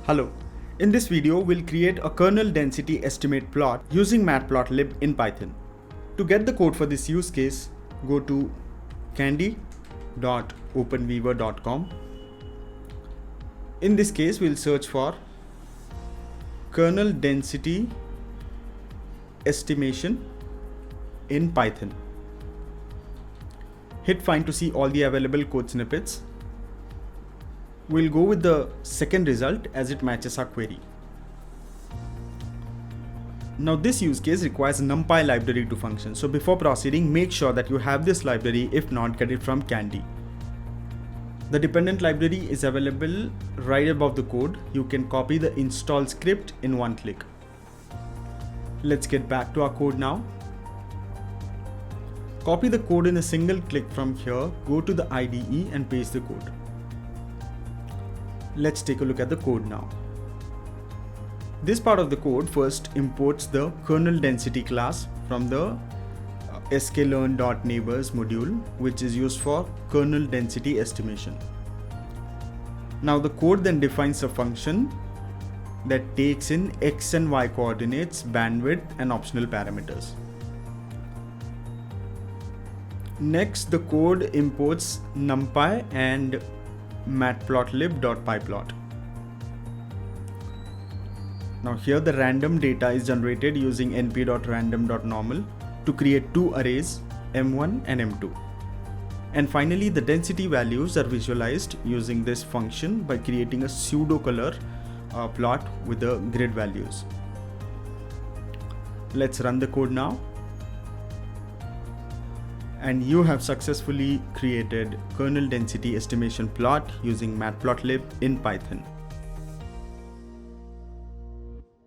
Hello. In this video, we'll create a kernel density estimate plot using Matplotlib in Python. To get the code for this use case, go to kandi.openweaver.com. In this case, we'll search for kernel density estimation in Python. Hit find to see all the available code snippets. We'll go with the second result as it matches our query. Now this use case requires a NumPy library to function. So before proceeding, make sure that you have this library. If not, get it from kandi. The dependent library is available right above the code. You can copy the install script in one click. Let's get back to our code now. Copy the code in a single click from here. Go to the IDE and paste the code. Let's take a look at the code now. This part of the code first imports the kernel density class from the sklearn.neighbors module, which is used for kernel density estimation. Now the code then defines a function that takes in x and y coordinates, bandwidth, and optional parameters. Next, the code imports NumPy and matplotlib.pyplot. Now here the random data is generated using np.random.normal to create two arrays m1 and m2. And finally, the density values are visualized using this function by creating a pseudo color plot with the grid values. Let's run the code now. And you have successfully created kernel density estimation plot using Matplotlib in Python.